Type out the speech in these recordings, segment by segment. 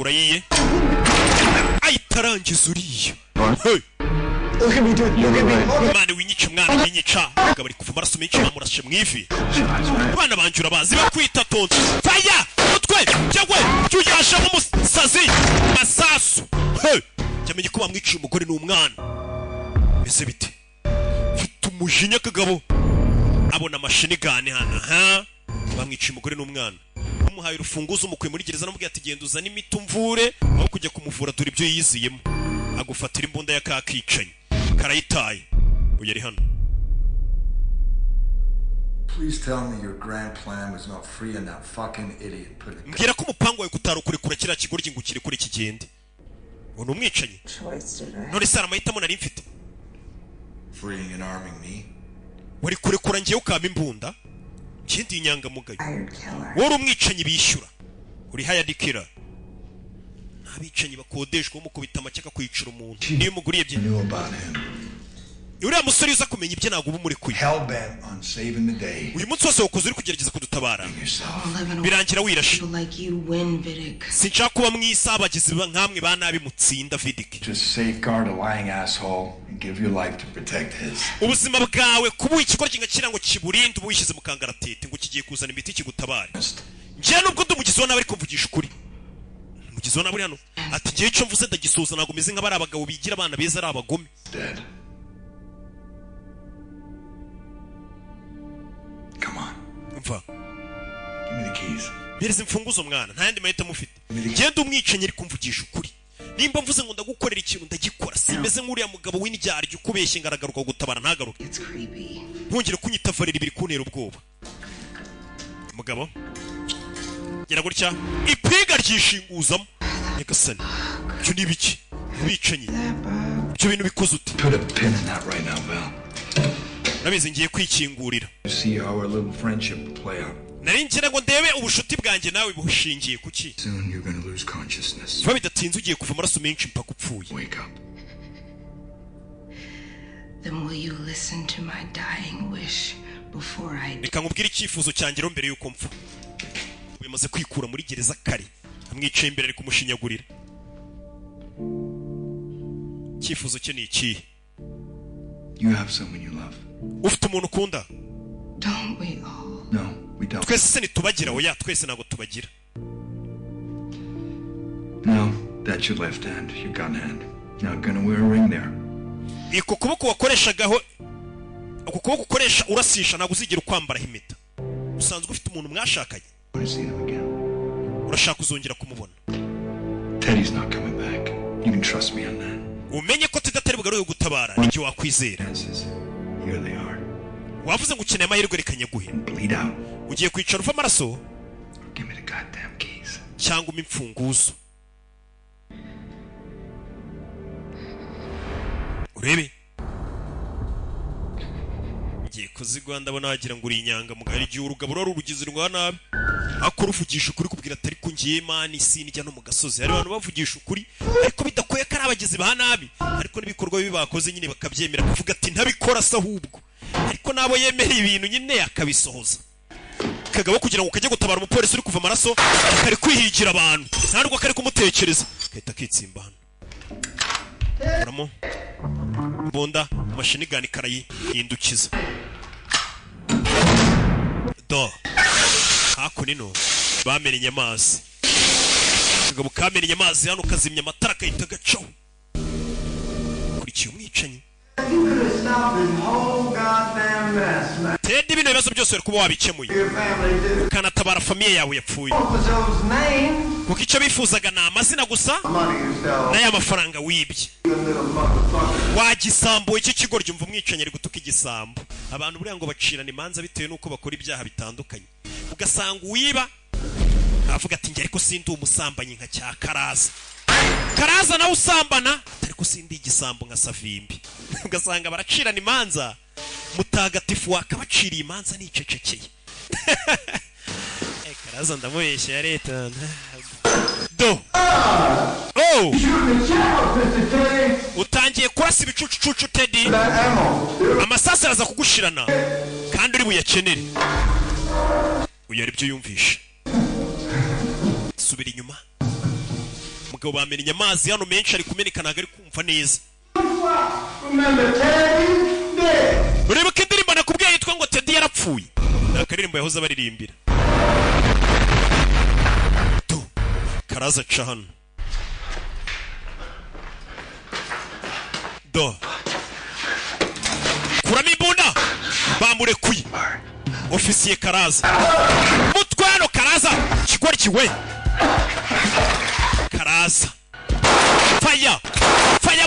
urayiye ayitarangiza uriya Mane winyica mwana winyica gabari kuva maraso menshi bamurashe mwivi bana banjura bazi bakwita tonto faya utwe cyangwe cyujyasha nk'umusazi masasu cyamenye ko bamwiciye umugore n'umwana bise bite mfite umujinya kagabo abona amashini gane hana bamwiciye umugore n'umwana umuhaye urufunguzo umukwe muri gereza namubwiye ati genda uzana imitumvure aho kujya kumuvura dore ibyo yiziyemo agufatira imbunda ya kakicanye karayitaye uyari hano. Please tell me your grand plan was not free and that fucking idiot put it. Mbwira ko umupango wawe kutarukurekura kira kigoryi ngo kire kuri kigende. Uno umwicanyi. None sara mahitamo nari mfite. Freeing and arming me. Wari kurekura ngiye ukaba imbunda. Kindi inyanga mugayo. Wari umwicanyi bishyura. Uri hired killer. Abicanyi bakodeshwa umukubita amacyaka kwicira umuntu. Niyo muguriye bye. Uriya musore uza kumenya ibye nago ubu muri kuye. Uyu munsi wose wakoze uri kugerageza kudutabara. Birangira wirashe. Sinshaka kuba mwisa abagizi nkamwe banabi mutsinda Vidic. Ubuzima bwawe kubuye ikigoryi ngakira ngo kiburinde ubuyishyize mu kangaratete ngo kigiye kuzana imiti kigutabare. Ngiye nubwo ndumugizi wana bari kuvugisha ukuri. Mugizi wana buri hano ati giye cyo mvuze ndagisoza nago meze nk'abari abagabo bigira abana beza ari abagome. Come on. Umva. Give me the keys. Bireze imfunguzo mwana, nta yandi mahita mufite. Genda umwicanyi ari kumvugisha ukuri. Nimba mvuze ngo ndagukorera ikintu ndagikora. Simeze nk'uriya mugabo w'indyaryo ukubeshye ngaragaruka gutabara ntagaruka. Ntongere kunyita varira ibiri kuntera ubwoba. Mugabo. Gera gutya, ipiga ryishinguzamo. Nyagasani. Cyo nibiki? Bicanyi. Cyo bintu bikoze ute? Put a pin in that right now, Val. Nabize ngiye kwikingurira. See how our little friendship play out. Nari ngira ngo ndebe ubushuti bwanjye nawe bushingiye kuki. Soon you're going to lose consciousness. Fa bidatinze ugiye kuva amaraso menshi mpaka upfuye. Wake up. Then will you listen to my dying wish before I die? Reka nkubwire icyifuzo cyanjye ro mbere yuko mpfa. Wimaze kwikura muri gereza kare. Amwicaye imbere ari kumushinyagurira. Icyifuzo cye ni iki? You have someone you love. Ufite umuntu ukunda? Don't we all? No, we don't. Twese se nitubagira oya twese nago tubagira. No, that's your left hand, your gun hand. Not gonna wear a ring there. Iko kuboko wakoreshagaho uko kuboko ukoresha urasisha nago uzigira ukwambara impeta. Usanzwe ufite umuntu mwashakanye. Urashaka uzongera kumubona. Teddy's not coming back. You can trust me on that. Umenye ko tudatari bugaruye gutabara nicyo wakwizera. Here they are. Wavuze ngo ukeneye amahirwe rekanye guhe. Bleed out. Ugiye kwicara uva amaraso? Give me the goddamn keys. Cyangwa imfunguzo. Urebe. Ngiye kuzigwa ndabona wagira ngo uri inyanga mugari gihe urugabo rwo rugize rwa nabi. Akora uvugisha ukuri kubwira atari ko ngiye mani sinijya no mu gasozi. Hari abantu bavugisha ukuri ariko bidakoye ko ari abagizi ba nabi. Ariko nibikorwa bibi bakoze nyine bakabyemera kuvuga ati ntabikora se ahubwo. Ariko nabo yemera ibintu nyine akabisohoza. Kagabo kugira ngo kajye gutabara umupolisi uri kuva amaraso akari kwihigira abantu. Ntabwo akari kumutekereza. Kahita kitsimba hano. Uramo. Bonda mashini gani karayi yindukiza. Do. Hakunino bamenye amazi. Kagabo kamenye amazi hano kazimya amatara kayita gacaho. Kurikiye umwicanyi. Teddy bino bibazo byose uri kuba wabikemuye. Ukanatabara famiye yawe yapfuye. Kuko icyo bifuzaga ni amazina gusa n'aya mafaranga wibye. Wagisambo iki kigoryo umva umwicanyi ari gutuka igisambo. Abantu buriya ngo bacirana imanza bitewe nuko bakora ibyaha bitandukanye. Ugasanga uwiba avuga ati nge ariko sindi umusambanyi nka cya Karaza. Karaza nawe usambana ariko sindi igisambo nka Savimbi. Ugasanga baracirana imanza mutagatifu wakabaciriye imanza nicecekeye. Karaza ndamubeshya ya leta. Do. Oh. Utangiye kurasa ibicucucucu Teddy. Amasasa araza kugushirana kandi uri buyakenere. Uyu ari byo yumvisha. Subira inyuma. umugabo bamenye amazi hano menshi ari kumeneka ntago ari kumva neza. Ureba ko indirimbo nakubwiye yitwa ngo Teddy yarapfuye. Akaririmbo yahoze baririmbira. Karaza aca hano. Kuramo imbunda bamurekuye. Ofisiye Karaza. Mutwano Karaza kigoryi we. Karaza. Faya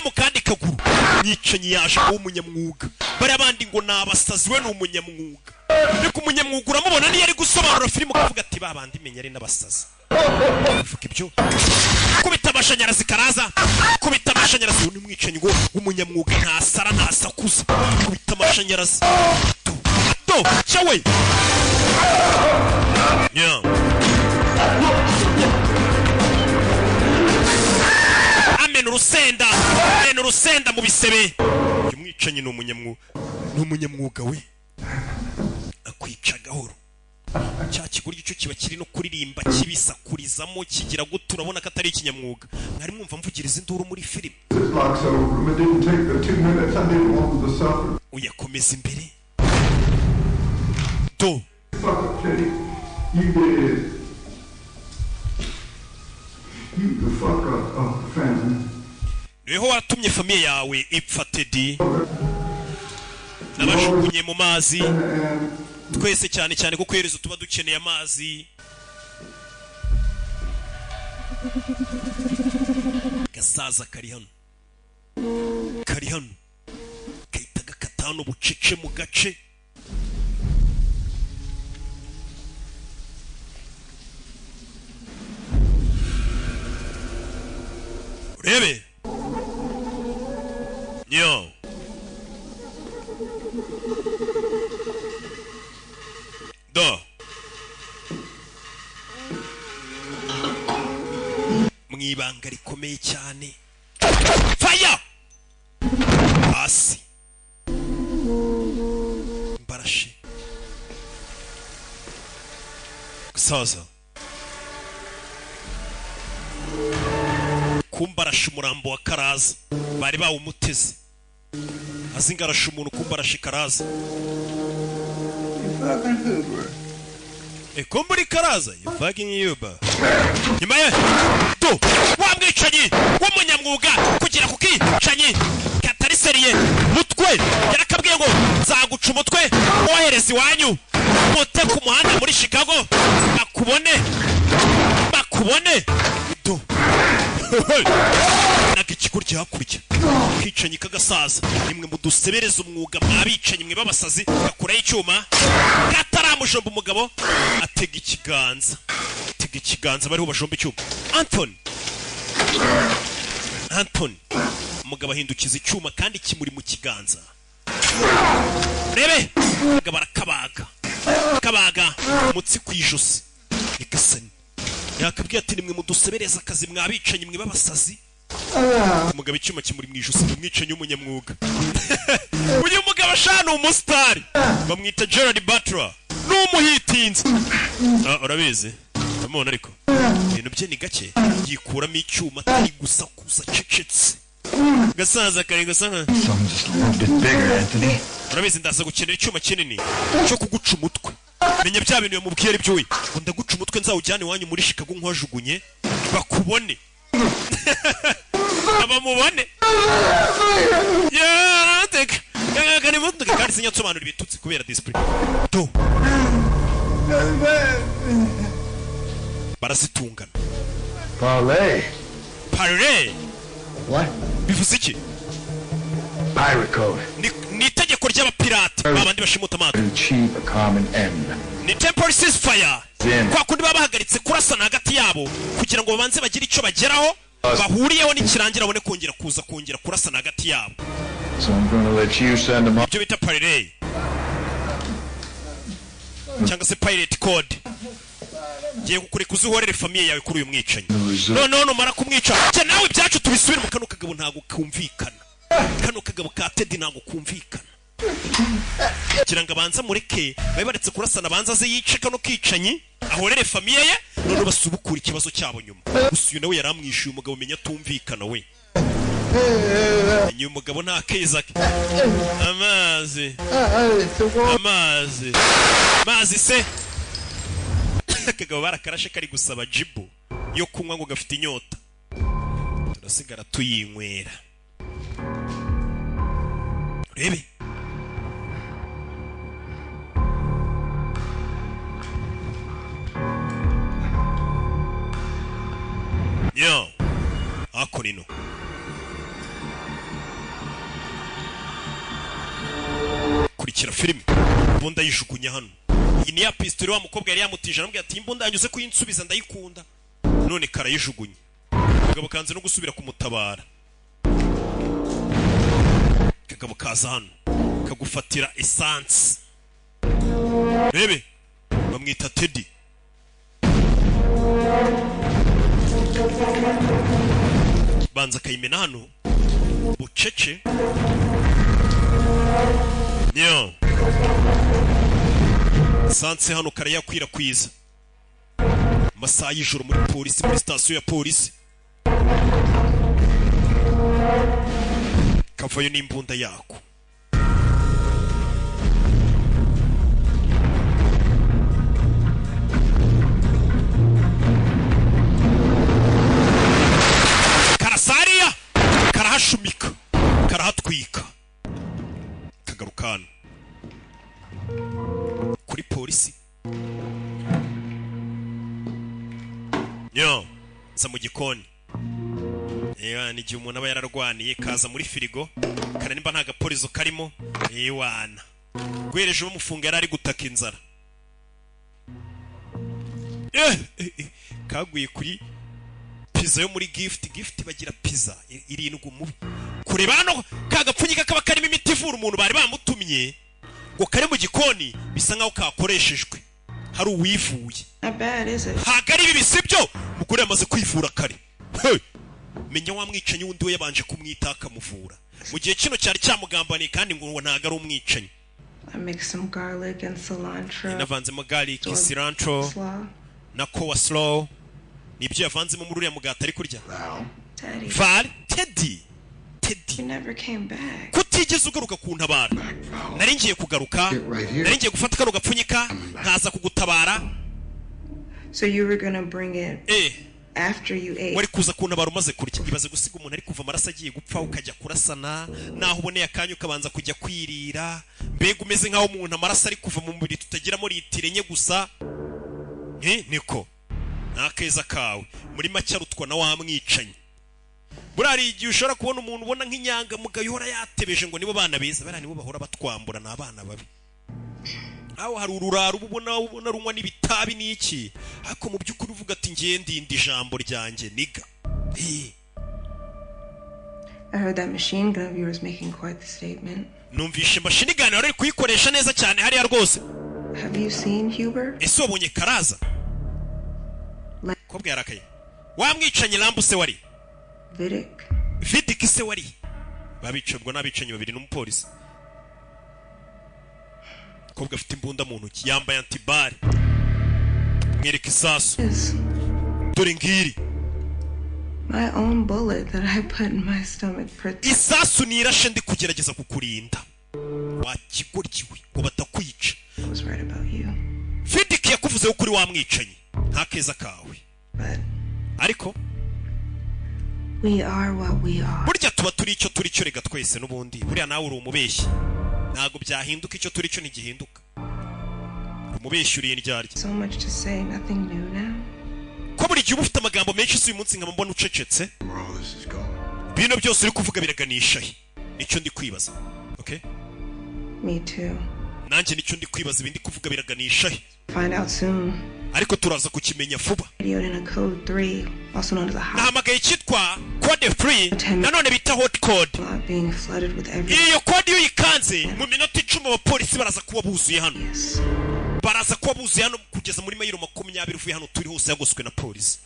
mu kandi kaguru. Mwicanyi yaje w'umunyamwuga. Bari abandi ngo nabasazi we n'umunyamwuga. Ariko umunyamwuga uramubona niyo ari gusobanura filime kuvuga ati babandi menya ari n'abasazi. Uvuga ibyo. Kubita amashanyarazi Karaza. Kubita amashanyarazi n'umwicanyi ngo w'umunyamwuga ntasara ntasakuza. Kubita amashanyarazi. Chawe. Yeah. Amen urusenda mu bisebe. Umwicanyi n'umunyamwuga we. Akwica gahoro. Cya kiguryo cyo kiba kiri no kuririmba kibisakurizamo kigira gutu urabona ko atari ikinyamwuga. Mwari mwumva mvugiriza induru muri filime. Uyakomeza imbere. Niho watumye famiye yawe ipfa Teddy. Nabashukunye mu mazi. Twese cyane cyane kuko yerezo tuba dukeneye amazi. Gasaza kari hano. Kaitaga katano bucece mu gace. Rebe. Yo. Mwibanga rikomeye cyane. Fire! Hasi. Mbarashi. Saza. Kumbarasha umurambo wa Karaza. Bari bawumuteze. Azingarasha umuntu kumbarasha Karaza. Kumburi Karaza, you fucking Uber. Nyuma ye. Wamwicanyi w'umunyamwuga kugira kukicanyi katari seriye mutwe yarakabwiye ngo zaguca umutwe wohereza iwanyu mote ku muhanda muri Chicago bakubone nagikikurya hakurya kicanyi kagasaza nimwe mudusebereza umwuga mwabicanyi mwe babasazi bakuraye icyuma gataramushomba umugabo atega ikiganza bariho bashomba icyuma. Anthony umugabo ahindukiza icyuma kandi kimuri mu kiganza. Rebe umugabo arakabaga mutsi kwijosi igasani yakabwiye ati nimwe mudusebereza akazi mwabicanyi mwe babasazi. Umugabo icyuma kimuri mu ijosi umwicanyi w'umunyamwuga. Uyu mugabo ashana umustar bamwita Gerard Butler n'umuhitinzi. Urabizi amona ariko ibintu bye ni gake yikuramo icyuma atari gusakuza cecetse. Gasaza kare gasanga urabizi ndaza gukenera icyuma kinini cyo kuguca umutwe. Menya bya bintu yamubwiye ari byo we ngo ndaguca umutwe nzawujyane wanyu muri Chicago nkwajugunye bakubone. Abamubone teka kare mutu kandi sinyatsobanura ibitutsi kubera discipline. Barasitungana. Parley. What? Bivuze iki? Pirate code. Ni itegeko ry'abapirate babandi bashimuta amato. Achieve a common end. Ni temporary ceasefire. Kwa kundi babahagaritse kurasana hagati yabo kugira ngo babanze bagire icyo bageraho bahuriyeho n'ikirangira abone kongera kurasana hagati yabo. So I'm going to let you send them up. Ibyo bita Parley. Cyangwa se pirate code. Giye kukureka uzihorere famiye yawe kuri uyu mwicanyi. No numara kumwica cye nawe ibyacu tubisubire mu kano kagabo ntago kumvikana. Kano kagabo ka Teddy ntago kumvikana. kugira ngo abanza mureke babe baretse kurasana abanza ze yiceka no kicanyi ahorere famiye ye none basubukura ikibazo cyabo nyuma gusa uyu nawe yaramwishuye umugabo menya tumvikana we uyu mugabo nta keza ke amazi se akagabo barakarashe kari gusaba jibu yo kunywa ngo gafite inyota turasigara tuyinywera urebe yo akorino kurikira filime imbunda yishukunya hano iyi ni ya pistole wa mukobwa yari yamutije aramubwira ati imbunda yanyuze kuyinsubiza ndayikunda none karayijugunye kagabo kanze no gusubira kumutabara kagabo kaza hano kagufatira essence rebe bamwita Teddy banza kayimena hano bucece yo sanse hano karayakwirakwiza masaha y'ijoro muri polisi muri sitasiyo ya polisi kavayo n'imbunda yako karasariya karahashumika karahatwika kagarukana kuri polisi yo za mu gikoni ni igihe umuntu aba yararwaniye kaza muri firigo kana nimba nta gaporizo karimo wana gwereje bamufunga yari ari gutaka inzara kaguye kuri pizza yo muri gift bagira pizza irindwi mubi kureba hano kagapfunyika kaba karimo imiti ivura umuntu bari bamutumye ngo kare mu gikoni bisa nkaho kakoreshejwe hari uwivuye hagari ibi bisibyo mugore yamaze kwivura kare menya wamwicanyi wundi we yabanje kumwita akamuvura mu gihe kino cyari cyamugambaniye kandi ngo ntago ari umwicanyi navanzemo garlic cilantro na coleslaw nibyo yavanzemo muri uriya mugati ari kurya Val Teddy kutigeze ugaruka kuntabara nari ngiye kugaruka nari ngiye gufata kano gapfunyika nkaza kugutabara so you were gonna bring it after you ate wari kuza kuntabara umaze kurya ibaze gusiga umuntu ari kuva amaraso agiye gupfa ukajya kurasana naho uboneye akanya ukabanza kujya kwirira mbega umeze nkaho umuntu amaraso ari kuva mu mubiri tutagiramo litiro enye gusa niko nakeza kawe muri make arutwa na wamwicanye burari igihe ushobora kubona umuntu ubona nk'inyanga mugayo uhora yatebeje ngo nibo bana beza bari nibo bahora batwambura n'abana babi aho hari ururaro ubona runywa n'ibitabi n'iki ariko mu by'ukuri uvuga ati ngiye ndindi ijambo ryanjye niga I heard that machine gun of yours making quite the statement. Numvishe machine gun wari kuyikoresha neza cyane hariya rwose. Have you seen Huber? Ese wabonye Karaza? Kobwa yarakaye. Wamwicanye Lambuse wari? Vidic se wari? Babicobwa n'abicanyi babiri n'umupolisi. Kobwa afite imbunda mu ntoki yambaye antibari. Mwereka isasu. Dore ngiri. My own bullet that I put in my stomach protects. Isasu nirashe ndi kugerageza kukurinda. Wakigoryiwe ngo batakwica. I was right about you. Vidic yakuvuze ukuri wamwicanye. Nta keza kawe. But ariko we are what we are. Burya tuba turi icyo turi cyo rega twese n'ubundi. Buriya nawe uri umubeshyi. Ntago byahinduka icyo turi cyo ntigihinduka. Umubeshyi uri indyarya. So much to say, nothing new now. Ko buri gihe ufite amagambo menshi uyu munsi nkaba mbona ucecetse. Bino byose uri kuvuga biraganisha he? Nicyo ndi kwibaza. Okay? Me too. Nanjye nicyo ndi kwibaza ibindi kuvuga biraganisha he? Find out soon. Ariko turaza kukimenya vuba. In a code 3, also known as a hot. Nahamagaye cyitwa code 3 nanone bita hot code. Being flooded with everything. Iyo code yo yikanze mu minota 10 abapolisi baraza kuba buzuye hano. Yes. Baraza kuba buzuye hano kugeza muri mayiro 20 uvuye hano turi hose yagoswe na polisi.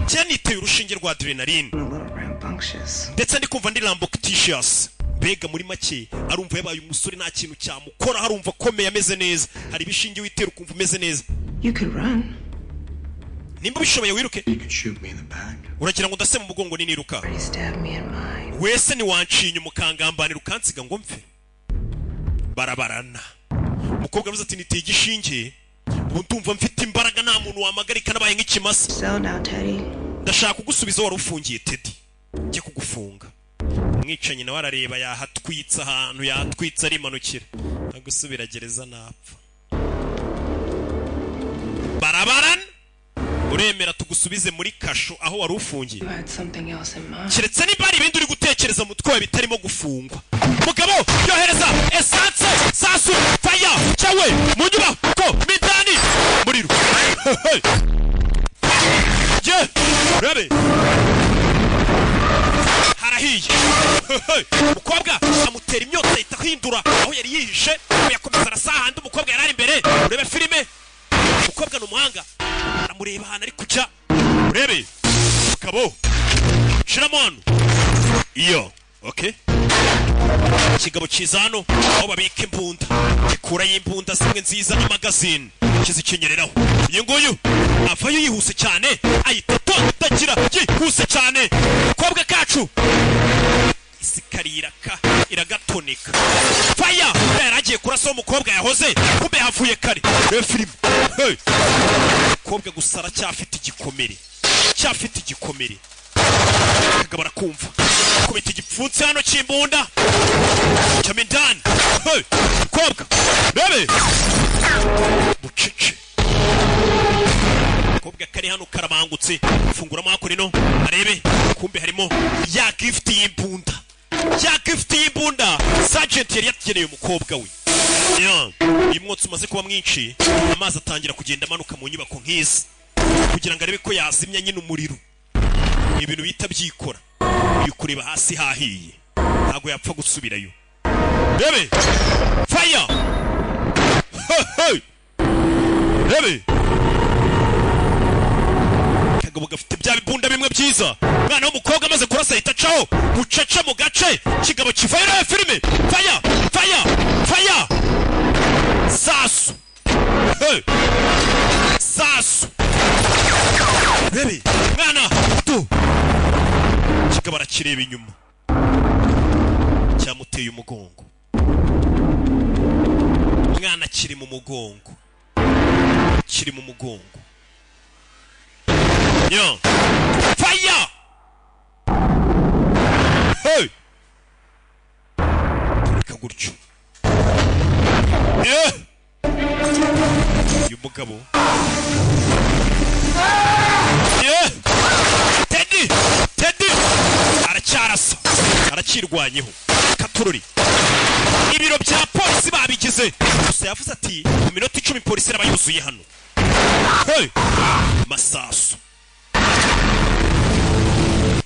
Cyane iteye urushinge rwa adrenaline. A little rambunctious. Ndetse ndi kumva ndi rambunctious. bega muri make arumva yabaye umusore nta kintu cyamukora harumva akomeye ameze neza hari ibishingiye witera ukumva umeze neza You could run. nimba bishoboye wiruke You could shoot me in the back. uragira ngo ndase mu mugongo niniruka Already stabbed me in mine. wese ntiwanciye umukangambanira ukansiga ngo mpfe barabarana umukobwa avuze ati niteye igishinge ubu ndumva mfite imbaraga nta muntu wamagarika nabaye nk'ikimasa Sell now, Teddy. ndashaka kugusubiza wari ufungiye Teddy njye kugufunga umwicanyi nawe arareba yahatwitse ahantu yatwitse arimanukira agusubira gereza napfa barabarana uremera tugusubize muri kasho aho wari ufungiye You had something else in mind. keretse niba hari ibindi uri gutekereza mu twawe bitarimo gufungwa mugabo yohereza esanse sasu faya cyawe mu nyubako midani muriro je rebe harahiye umukobwa amutera imyotsi ahita ahindura aho yari yihishe yakomeza arasahanda umukobwa yari ari imbere urebe filime umukobwa ni umuhanga aramureba ahantu ari kujya urebe mugabo shiramo hano iyo okay ikigabo cyiza hano aho babika imbunda gikurayo imbunda zimwe nziza n'amagazine kizikenyereraho uyu nguyu avayo yihuse cyane ahita tondagira yihuse cyane umukobwa kacu isikarira iragatonika faya yari agiye kurasa umukobwa yahoze kumbe yavuye kare reba filime umukobwa gusa aracyafite igikomere kagabo arakumva kubita igipfunsi hano cy'imbunda cyamindani umukobwa rebe bucece umukobwa kari hano karabangutse funguramo hakurino arebe kumbe harimo ya gift y'imbunda sergeant yari yatugeneye umukobwa we uyu mwotsi umaze kuba mwinshi amazi atangira kugenda amanuka mu nyubako nk'izi kugira ngo arebe ko yazimya nyine umuriro ibintu bita byikora uyu kureba hasi hahiye ntabwo yapfa gusubirayo rebe fire rebe kagabo gafite bya bibunda bimwe byiza umwana w'umukobwa amaze kurasa ahita acaho bucece mu gace kigabo kivayo rebe filime fire sasu rebe mwana tu kigabo arakireba inyuma cyamuteye umugongo mwana kiri mu mugongo yo fire kaguryo uyu mugabo Teddy aracyarasa arakirwanyeho katururi ibiro bya polisi babigize gusa yavuze ati mu minota 10 polisi iraba yuzuye hano masasu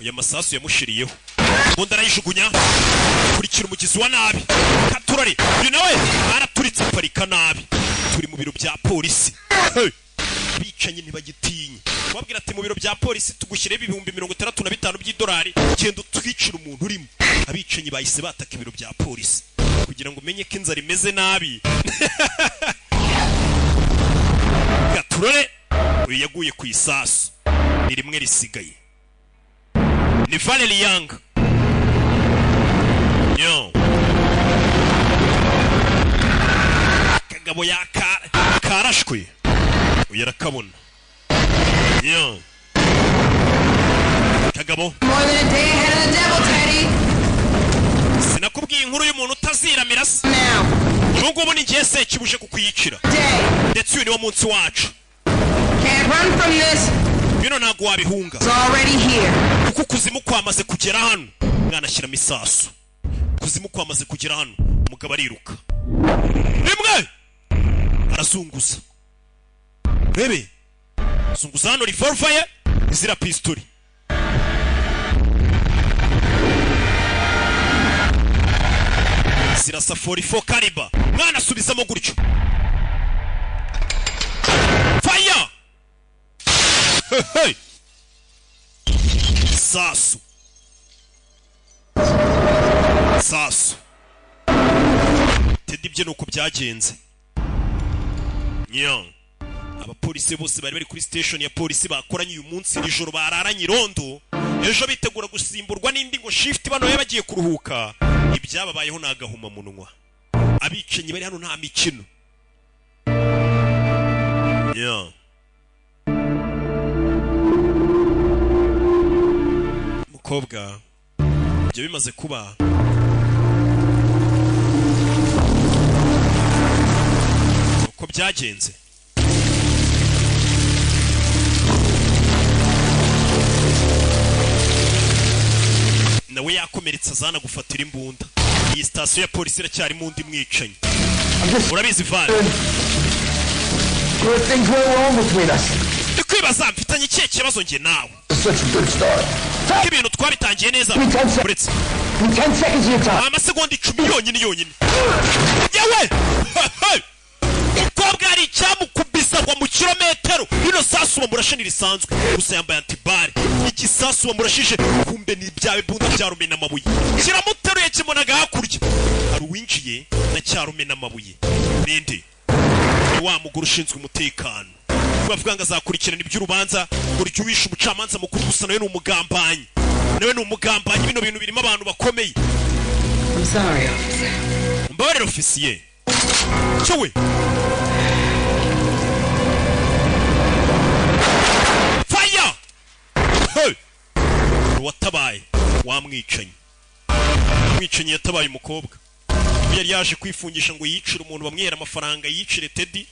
uyu masasu yamushiriyeho ubundi arayijugunya kurikira umugizi wa nabi katururi uyu nawe araturitse parika nabi turi mu biro bya polisi bicanye ntibagitinye wabwira ati mu biro bya polisi tugushyire ibihumbi 65 by'idolari genda utwicira umuntu urimo abicanyi bahise bataka ibiro bya polisi kugira ngo umenye ko inzara imeze nabi gaturore uyu yaguye ku isasu ni rimwe risigaye ni Valerie Young kagabo karashwe uyu arakabona kagabo sinakubwiye inkuru y'umuntu utaziramira se ubu ngubu ni igihe se kibuje kukwiyicira ndetse uyu niwo munsi wacu bino ntabwo wabihunga kuko kuzimu kwamaze kugera hano mwana ashyiramo isasu kuzimu kwamaze kugera hano umugabo ariruka rimwe arazunguza rebe zunguza hano revolver ye izira pistoli zirasa 44 caliber mwana asubizamo gutyo fire sasu sasu Teddy bye nuko byagenze abapolisi bose bari bari kuri station ya polisi bakoranye uyu munsi nijoro bararanye irondo ejo bitegura gusimburwa n'indi ngo shift bano bagiye kuruhuka ibyababayeho nagahuma munwa abicenye bari hano nta mikino mukobwa ibyo bimaze kuba uko byagenze nawe yakomeretse azana gufatira imbunda iyi station ya polisi iracyari mu ndi mwicanyi urabizi Val ndikwibaza mfitanye ikihe kibazo nge nawe ibintu twabitangiye neza uretse amasegonda 10 yonyine yewe umukobwa hari icyamukubisa ngo mu kilometero ino sasu bamurashe nirisanzwe gusa yambaye antibare igisasu bamurashije kumbe ni byawe bunda byarumena amabuye kiramuteruye kimonaga hakurya hari uwinjiye na cyarumena amabuye ninde wa mugore ushinzwe umutekano bavuga ngo azakurikirana iby'urubanza buryo wishe umucamanza mukuru gusa nawe ni umugambanyi bino bintu birimo abantu bakomeye I'm sorry, officer. mbabarira ofisiye cyowe fire watabaye wamwicanyi umwicanyi yatabaye umukobwa yari yaje kwifungisha ngo yicire umuntu bamwihera amafaranga yicire Teddy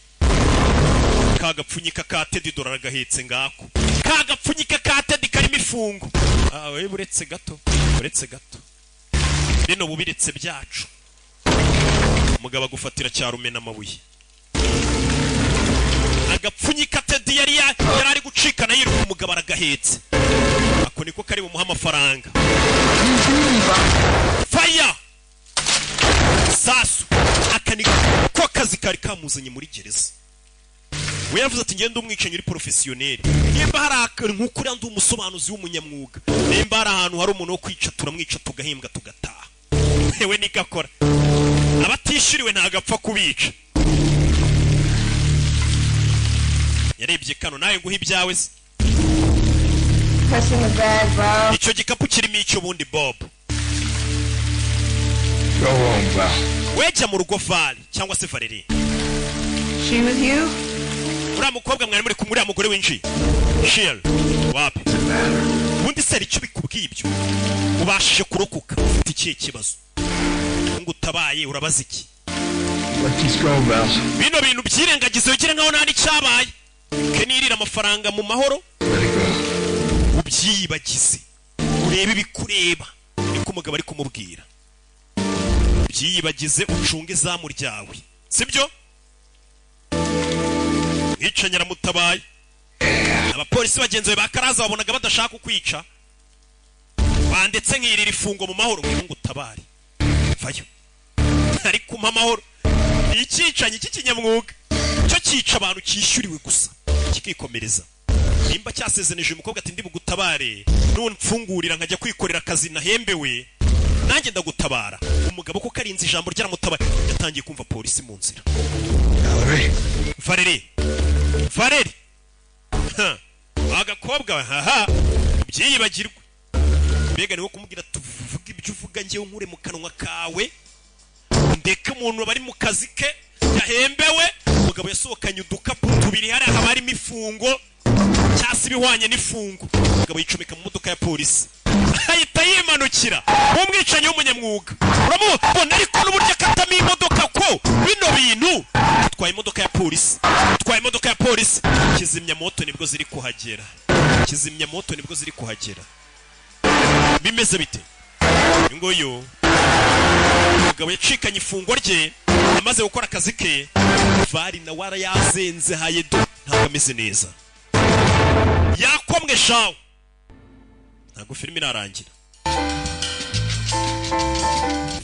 kagapfunyika ka Teddy dollar gahetse ngako kagapfunyika ka Teddy karimo ifungo we buretse gato bino bubiretse byacu umugabo agufatira cyarumena amabuye agapfunyika Teddy yari ari gucikana yiruka umugabo aragahetse ako niko kari bumuha amafaranga fire sasu akanika ko kazi kari kamuzanye muri gereza we yavuze ati ngende umwicanyi uri professionnel nimba hari nk'ukuri ndi umusobanuzi w'umunyamwuga nimba hari ahantu hari umuntu wo kwica turamwica tugahembwa tugataha we nikakora abatishiriwe ntagapfa kubica yarebye kano nawe nguha ibyawe se icyo gikapu kirimo icyo bundi Bob wejya mu rugo Val cyangwa se Valerie She with you? uriya mukobwa mwari muri kumwe uriya mugore winjiye Shell wapi ubundi se icyo bikubwiye ibyo ubashije kurokoka ufite ikihe kibazo ngo utabaye urabaza iki bino bintu byirengagize ugira nkaho nta n'icyabaye kenirira amafaranga mu mahoro ubyiyibagize urebe ibikureba niko umugabo ari kumubwira byiyibagize ucunge izamu ryawe sibyo mwicanyira mutabaye abapolisi bagenzi bakaraza babonaga badashaka kukwica bandetse nkirira ifungo mu mahoro ngo utabare vayo ariko umpa amahoro ikicanye cy'ikinyamwuga cyo cyica abantu cyishyuriwe gusa kikikomereza nimba cyasezeneje umukobwa ati ndi bugutabare none mfungurira nkajya kwikorera akazi nahembewe nanjye ndagutabara umugabo ko karinze ijambo ryaramutabara yatangiye kumva polisi mu nzira Valerie agakobwa byiyibagirwa mbega niwo kumubwira tuvuga ibyo uvuga ngewe nkure mu kanwa kawe ndeke umuntu bari mu kazi ke yahembewe umugabo yasohokanye udukapu tubiri hari harimo ifungo cyasi bihwanye n'ifungo umugabo yicomeka mu modoka ya polisi ahita yimanukira umwicanyi w'umunyamwuga uramubona ariko n'uburyo akatamo imodoka ko bino bintu twaye imodoka ya polisi kizimya moto nibwo ziri kuhagera bimeze bite ngoyo umugabo yacikanye ifungo rye amaze gukora akazi ke Vari na wara yazenze hayedo ntabwo ameze neza yakomwe shawo ntabwo filime irarangira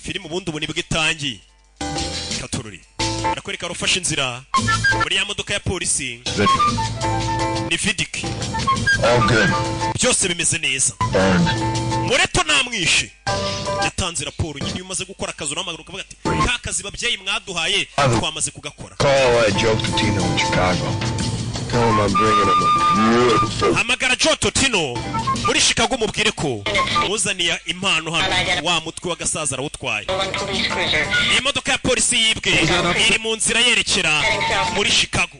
filime ubundi ubu nibwo itangiye katururi arakwereka rufashe inzira muri ya modoka ya polisi ni Vidic byose bimeze neza Moreto namwishe yatanze raporo nyine umaze gukora akazi uramagana ukavuga ati ka kazi babyeyi mwaduhaye twamaze kugakora. Call Joe Totino in Chicago. Tell him I'm bringing him a hamagara Joe Totino muri Chicago mubwire ko muzaniye impano hano wa mutwe w'agasaza arawutwaye. Imodoka ya polisi yibwe iri mu nzira yerekera muri Chicago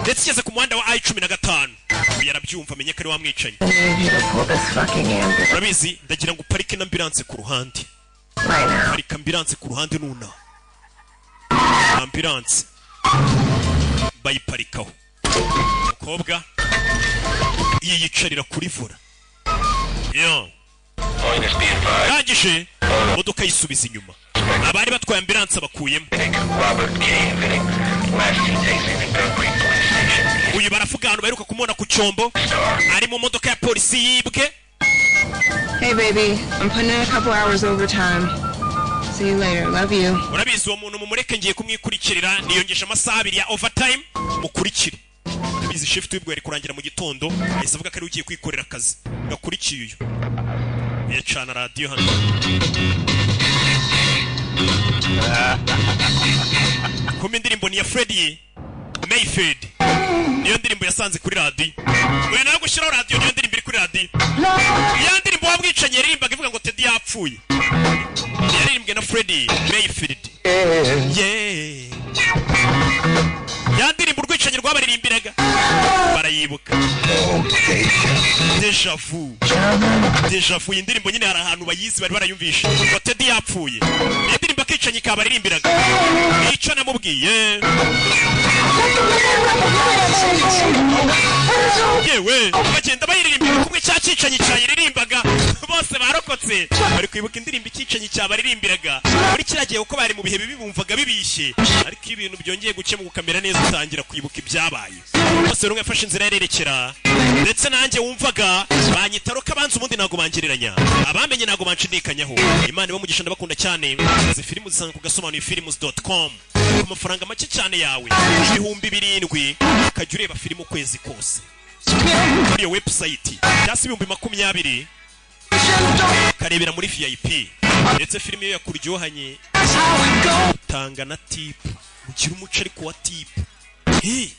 ndetse igeze ku muhanda wa I-15 yarabyumva amenye ko ari wamwicanye. Urabizi ndagira ngo parike n'ambulance ku ruhande. Parika ambulance ku ruhande nuna ambulance bayiparikaho. Umukobwa yiyicarira kuri vora. Rangije imodoka yisubiza inyuma. Abari batwaye ambulance bakuyemo. Uyu baravuga hano baheruka kumubona ku cyombo ari mu modoka ya polisi yibwe. Hey baby, I'm putting in a couple hours overtime. See you later. Love you. Urabizi uwo muntu mumureke ngiye kumwikurikirira niyongesha amasaha 2 ya overtime mukurikire. Urabizi shift y'ubwo yari kurangira mu gitondo ahise avuga ko ari ugiye kwikorera akazi. Ngakurikiye uyu. Yacana radio hano. Kuma indirimbo ni ya Freddie Mayfield. Niyo ndirimbo yasanze kuri radio. Uyu nawe gushiraho radio niyo ndirimbo iri kuri radio. Ya ndirimbo wabwicanye ririmbaga ivuga ngo Teddy yapfuye. Yaririmbwe na Freddie Mayfield. Yeah. Ya ndirimbo urwicanye rwabaririmbiraga barayibuka. Deja vu indirimbo nyine hari ahantu bayizi bari barayumvisha ngo Teddy yapfuye. Indirimbo akicanye kabaririmbiraga. Icyo namubwiye. Yewe bagenda bayiririmbira kumwe cyacicanye cyayiririmbaga bose barokotse bari kwibuka indirimbo ikicanye cyabaririmbiraga muri kiragiye uko bari mu bihe bibumvaga bibishye ariko ibintu byongeye gukemuka kamera neza utangira kwibuka ibyabaye bose rumwe yafashe inzira yerekera ndetse nanjye wumvaga banyitaroka banze ubundi nago bangereranya abamenye nago bancindikanyaho Imana ibo mugisha ndabakunda cyane izi filmu zisanga ku gasobanurifilms.com ku mafaranga make cyane yawe 7,000 ukajya ureba filmu ukwezi kose kuri iyo website cyasi 20,000 karebera muri VIP ndetse filmu yo yakuryohanye utanga na tip ukiri umuco ariko wa tip hey